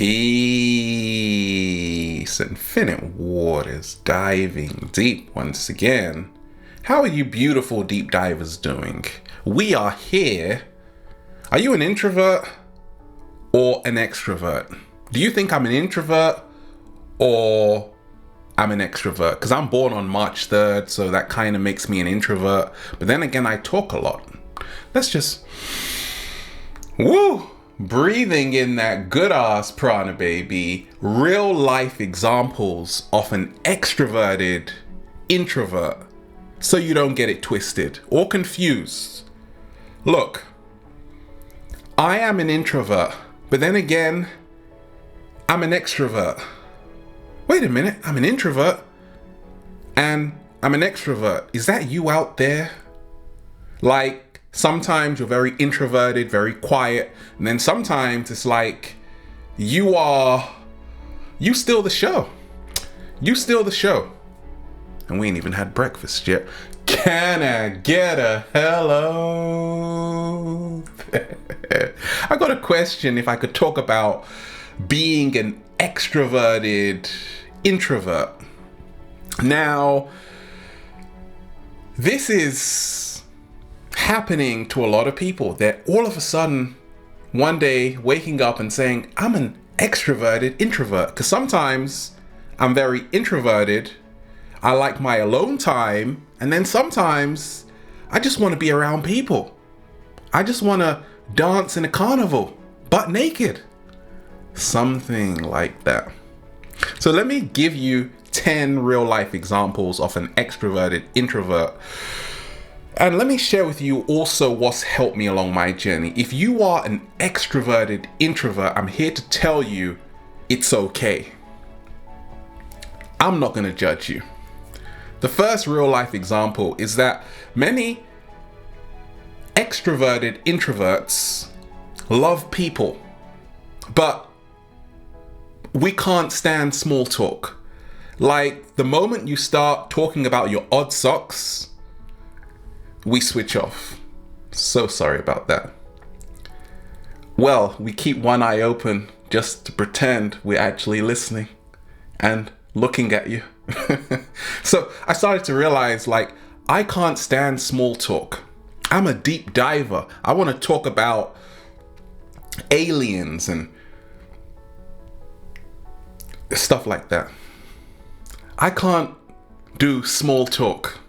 Peace, infinite waters, diving deep once again. How are you beautiful deep divers doing? We are here. Are you an introvert or an extrovert? Do you think I'm an introvert or I'm an extrovert? Because I'm born on March 3rd, so that kind of makes me an introvert. But then again, I talk a lot. Let's just, breathing in that good ass prana, baby. Real life examples of an extroverted introvert, so you don't get it twisted or confused. Look, I am an introvert, but then again, I'm an extrovert. Wait a minute, I'm an introvert and I'm an extrovert. Is that you out there? Like, sometimes you're very introverted, very quiet, and then sometimes it's like you steal the show. You steal the show. And we ain't even had breakfast yet. Can I get a hello? I got a question if I could talk about being an extroverted introvert. Now, this is happening to a lot of people. That all of a sudden, one day, waking up and saying, I'm an extroverted introvert. Because sometimes I'm very introverted. I like my alone time. And then sometimes I just want to be around people. I just want to dance in a carnival, butt naked. Something like that. So let me give you 10 real life examples of an extroverted introvert. And let me share with you also what's helped me along my journey. If you are an extroverted introvert, I'm here to tell you it's okay. I'm not going to judge you. The first real life example is that many extroverted introverts love people, but we can't stand small talk. Like, the moment you start talking about your odd socks, we switch off. So sorry about that. Well, we keep one eye open just to pretend we're actually listening and looking at you. So I started to realize, like, I can't stand small talk. I'm a deep diver. I want to talk about aliens and stuff like that. I can't do small talk.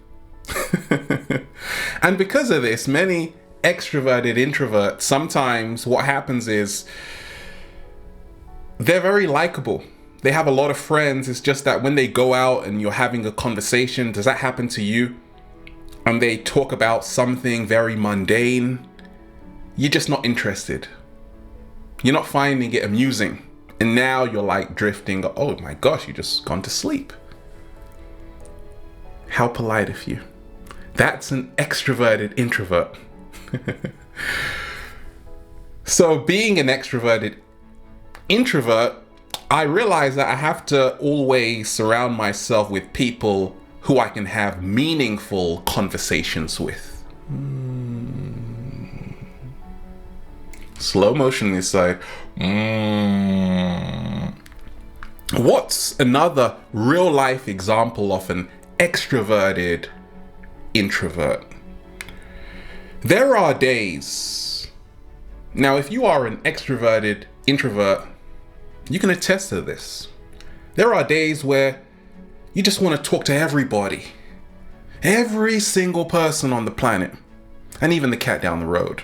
And because of this, many extroverted introverts, sometimes what happens is they're very likable. They have a lot of friends. It's just that when they go out and you're having a conversation, does that happen to you? And they talk about something very mundane, you're just not interested. You're not finding it amusing. And now you're like drifting. Oh my gosh, you just gone to sleep. How polite of you. That's an extroverted introvert. So being an extroverted introvert, I realize that I have to always surround myself with people who I can have meaningful conversations with. Slow motion inside. What's another real life example of an extroverted introvert? There are days. Now, if you are an extroverted introvert, you can attest to this. There are days where you just want to talk to everybody, every single person on the planet, and even the cat down the road.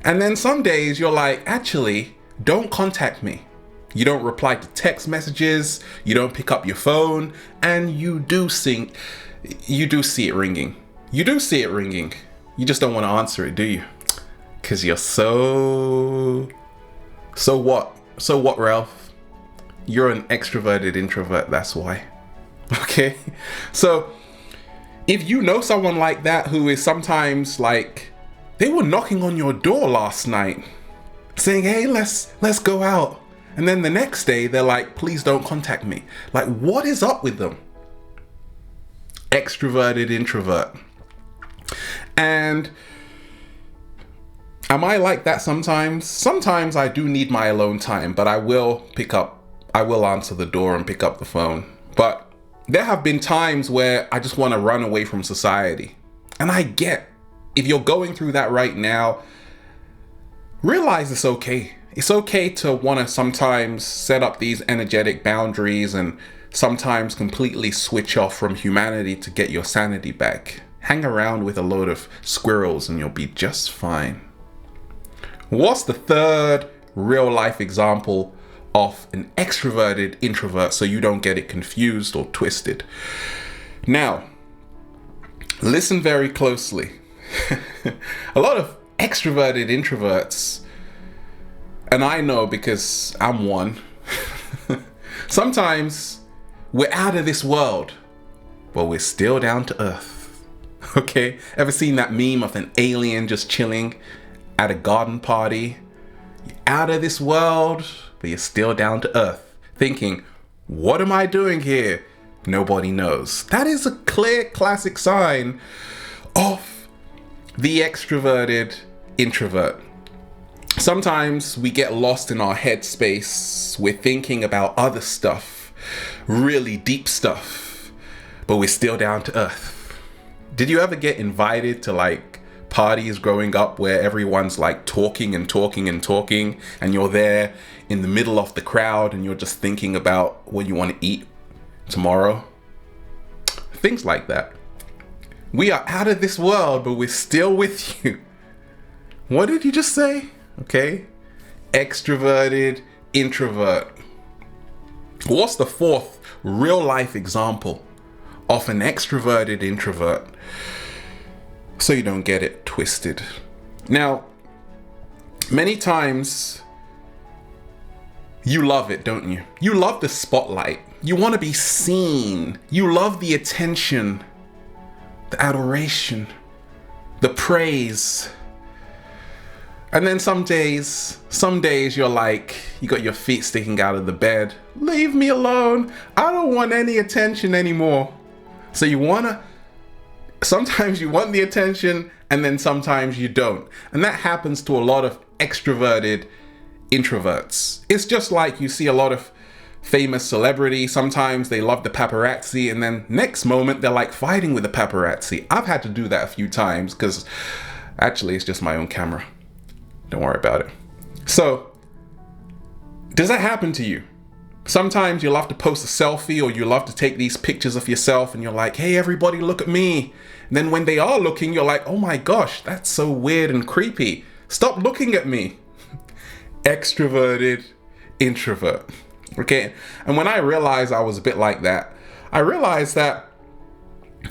And then some days you're like, actually, don't contact me. You don't reply to text messages, you don't pick up your phone, and you do see it ringing. You do see it ringing. You just don't want to answer it, do you? Because you're so what? So what, Ralph? You're an extroverted introvert, that's why. Okay? So if you know someone like that who is sometimes like, they were knocking on your door last night saying, hey, let's go out. And then the next day they're like, please don't contact me. Like, what is up with them? Extroverted introvert. And Am I like that sometimes? Sometimes I do need my alone time, but I will answer the door and pick up the phone. But there have been times where I just want to run away from society. And I get, if you're going through that right now, realize it's okay. It's okay to want to sometimes set up these energetic boundaries and sometimes completely switch off from humanity to get your sanity back. Hang around with a load of squirrels and you'll be just fine. What's the third real life example of an extroverted introvert so you don't get it confused or twisted? Now, listen very closely. A lot of extroverted introverts, and I know because I'm one, sometimes we're out of this world, but we're still down to earth. Okay? Ever seen that meme of an alien just chilling at a garden party? You're out of this world, but you're still down to earth, thinking, what am I doing here? Nobody knows. That is a clear classic sign of the extroverted introvert. Sometimes we get lost in our headspace. We're thinking about other stuff, really deep stuff, but we're still down to earth. Did you ever get invited to like parties growing up where everyone's like talking and talking and talking, and you're there in the middle of the crowd and you're just thinking about what you want to eat tomorrow? Things like that. We are out of this world, but we're still with you. What did you just say? Okay. Extroverted introvert. What's the fourth real life example of an extroverted introvert so you don't get it twisted? Now, many times you love it, don't you? You love the spotlight. You want to be seen. You love the attention, the adoration, the praise. And then some days you're like, you got your feet sticking out of the bed. Leave me alone. I don't want any attention anymore. So sometimes you want the attention and then sometimes you don't. And that happens to a lot of extroverted introverts. It's just like you see a lot of famous celebrities. Sometimes they love the paparazzi and then next moment they're like fighting with the paparazzi. I've had to do that a few times because actually it's just my own camera. Don't worry about it. So, does that happen to you? Sometimes you love to post a selfie or you love to take these pictures of yourself and you're like, hey, everybody look at me. And then when they are looking, you're like, oh my gosh, that's so weird and creepy. Stop looking at me. Extroverted introvert. Okay. And when I realized I was a bit like that, I realized that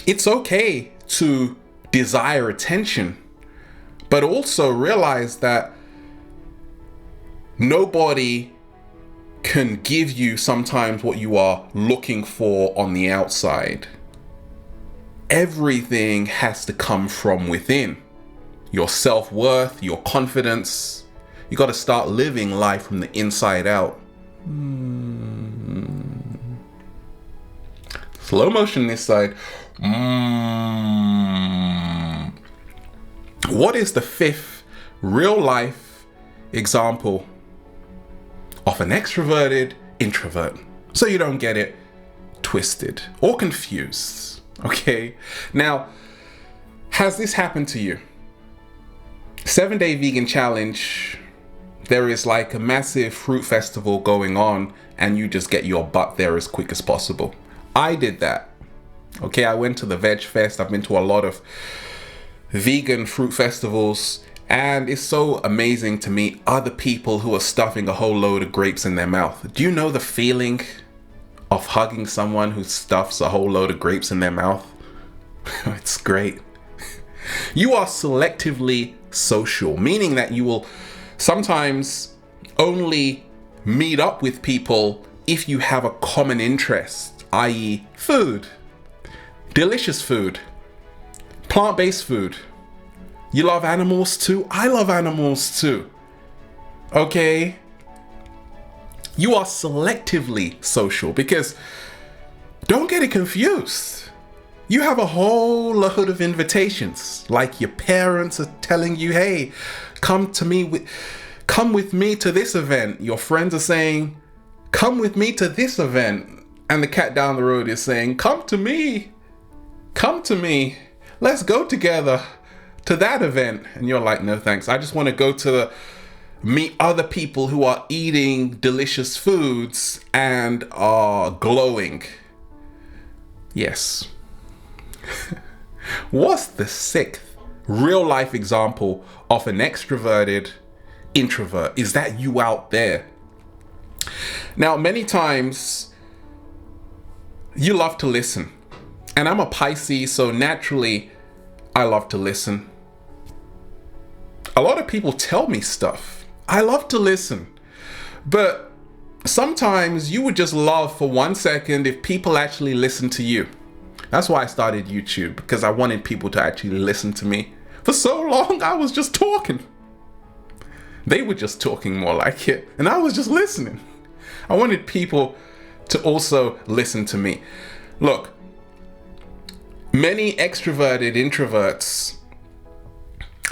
it's okay to desire attention, but also realize that nobody can give you sometimes what you are looking for on the outside. Everything has to come from within. Your self-worth, your confidence. You got to start living life from the inside out. Slow motion this side. What is the fifth real life example of an extroverted introvert so you don't get it twisted or confused? Okay. Now, has this happened to you? 7-day vegan challenge. There is like a massive fruit festival going on and you just get your butt there as quick as possible. I did that. Okay, I went to the Veg Fest. I've been to a lot of vegan fruit festivals and it's so amazing to meet other people who are stuffing a whole load of grapes in their mouth. Do you know the feeling of hugging someone who stuffs a whole load of grapes in their mouth? It's great. You are selectively social, meaning that you will sometimes only meet up with people if you have a common interest, i.e. food, delicious food, plant-based food. You love animals too? I love animals too. Okay? You are selectively social because don't get it confused. You have a whole load of invitations, like your parents are telling you, hey, come with me to this event. Your friends are saying, come with me to this event. And the cat down the road is saying, come to me. Come to me. Let's go together to that event. And you're like, no thanks. I just want to go to meet other people who are eating delicious foods and are glowing. Yes. What's the sixth real life example of an extroverted introvert? Is that you out there? Now, many times you love to listen. And I'm a Pisces, so naturally I love to listen. A lot of people tell me stuff. I love to listen. But sometimes you would just love for 1 second if people actually listen to you. That's why I started YouTube, because I wanted people to actually listen to me. For so long, I was just talking. They were just talking more like it, and I was just listening. I wanted people to also listen to me. Look, many extroverted introverts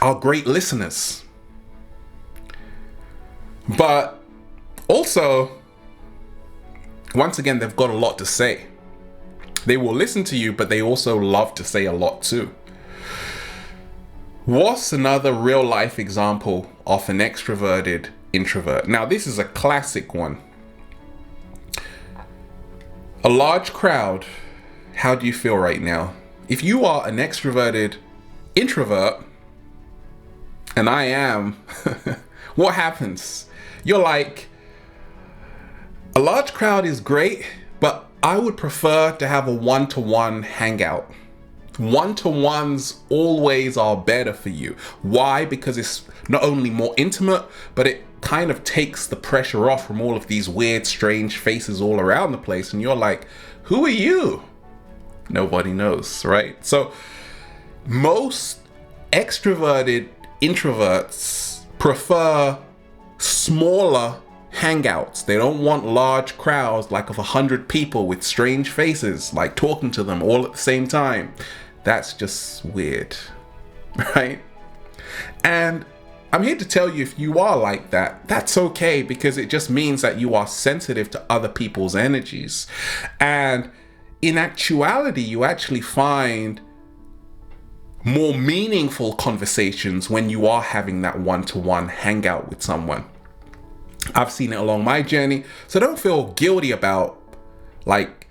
are great listeners. But also, once again, they've got a lot to say. They will listen to you, but they also love to say a lot too. What's another real life example of an extroverted introvert? Now, this is a classic one. A large crowd. How do you feel right now? If you are an extroverted introvert, and I am, what happens? You're like, a large crowd is great, but I would prefer to have a one-to-one hangout. One-to-ones always are better for you. Why? Because it's not only more intimate, but it kind of takes the pressure off from all of these weird, strange faces all around the place. And you're like, who are you? Nobody knows, right? So most extroverted introverts prefer smaller hangouts. They don't want large crowds like of 100 people with strange faces, like talking to them all at the same time. That's just weird, right? And I'm here to tell you, if you are like that, that's okay, because it just means that you are sensitive to other people's energies. And in actuality, you actually find more meaningful conversations when you are having that one-to-one hangout with someone. I've seen it along my journey, so don't feel guilty about, like,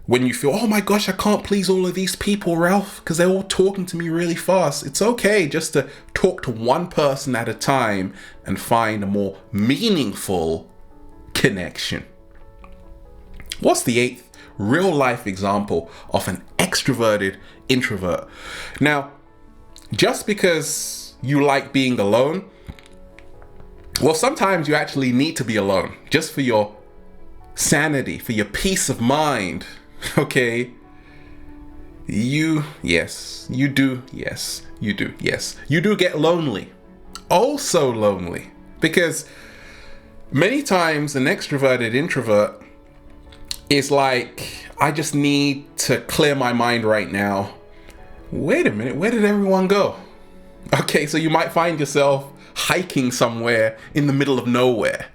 when you feel, oh my gosh, I can't please all of these people, Ralph, because they're all talking to me really fast. It's okay just to talk to one person at a time and find a more meaningful connection. What's the eighth real life example of an extroverted introvert? Now, just because you like being alone, well, sometimes you actually need to be alone just for your sanity, for your peace of mind. Okay? You do get lonely. Oh, so lonely. Because many times an extroverted introvert is like, I just need to clear my mind right now. Wait a minute, where did everyone go? Okay, so you might find yourself hiking somewhere in the middle of nowhere,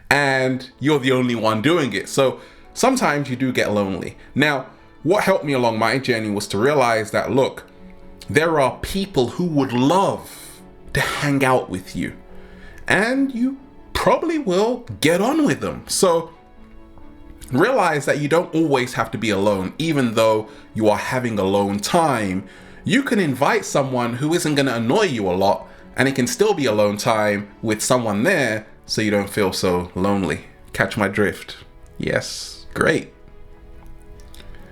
and you're the only one doing it. So sometimes you do get lonely. Now, what helped me along my journey was to realize that, look, there are people who would love to hang out with you, and you probably will get on with them. So realize that you don't always have to be alone. Even though you are having alone time, you can invite someone who isn't going to annoy you a lot, and it can still be alone time with someone there, so you don't feel so lonely. Catch my drift? Yes, great.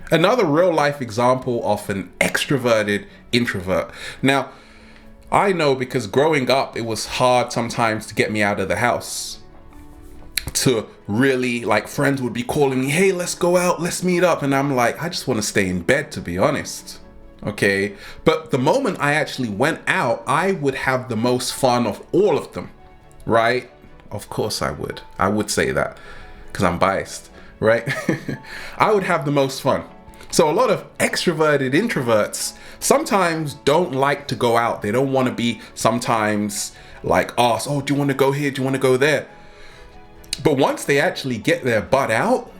Another real life example of an extroverted introvert. Now, I know because growing up, it was hard sometimes to get me out of the house. To really, like, friends would be calling me, hey, let's go out, let's meet up. And I'm like, I just want to stay in bed, to be honest. Okay. But the moment I actually went out, I would have the most fun of all of them, right? Of course I would. I would say that because I'm biased, right? I would have the most fun. So a lot of extroverted introverts sometimes don't like to go out. They don't want to be sometimes like ask, oh, do you want to go here? Do you want to go there? But once they actually get their butt out,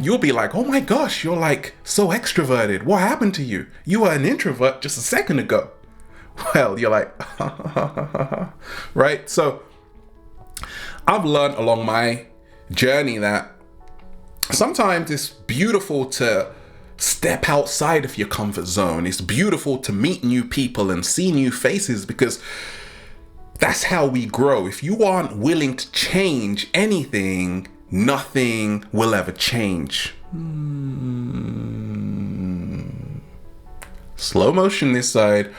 you'll be like, oh my gosh, you're like so extroverted. What happened to you? You were an introvert just a second ago. Well, you're like, right? So I've learned along my journey that sometimes it's beautiful to step outside of your comfort zone. It's beautiful to meet new people and see new faces, because that's how we grow. If you aren't willing to change anything, nothing will ever change. Slow motion this side.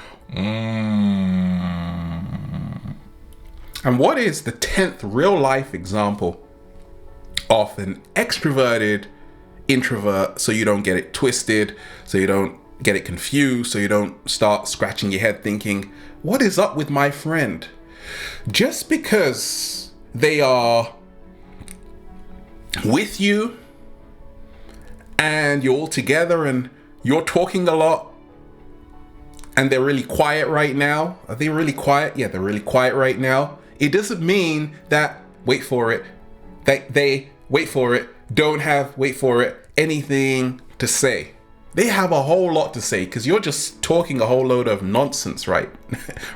And what is the 10th real life example of an extroverted introvert, so you don't get it twisted, so you don't get it confused, so you don't start scratching your head thinking, what is up with my friend? Just because they are with you and you're all together and you're talking a lot and they're really quiet right now. Are they really quiet? Yeah, they're really quiet right now. It doesn't mean that, wait for it, don't have, anything to say. They have a whole lot to say, because you're just talking a whole load of nonsense right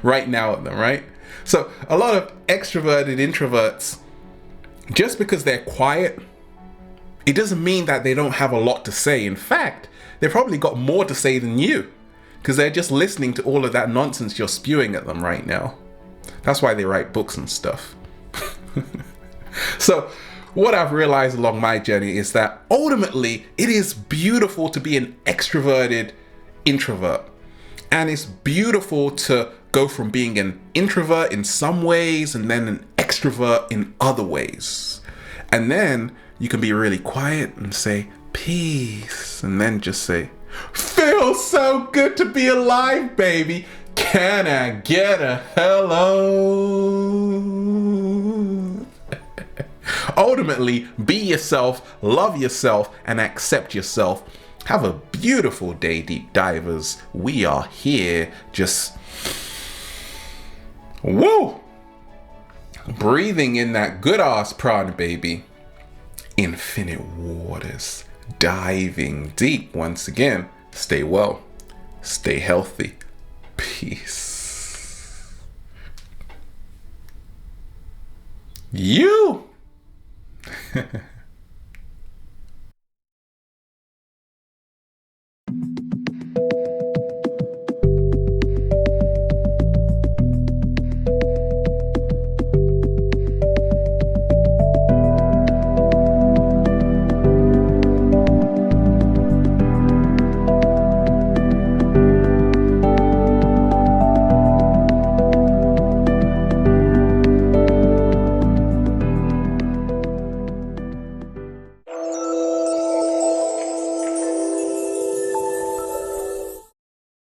now at them, right? So a lot of extroverted introverts, just because they're quiet, it doesn't mean that they don't have a lot to say. In fact, they've probably got more to say than you, because they're just listening to all of that nonsense you're spewing at them right now. That's why they write books and stuff. So what I've realized along my journey is that ultimately it is beautiful to be an extroverted introvert. And it's beautiful to go from being an introvert in some ways and then an extrovert in other ways. And then you can be really quiet and say, peace. And then just say, feels so good to be alive, baby. Can I get a hello? Ultimately, be yourself, love yourself, and accept yourself. Have a beautiful day, deep divers. We are here just, woo, breathing in that good ass prana, baby. Infinite waters, diving deep once again. Stay well, stay healthy. Peace. You.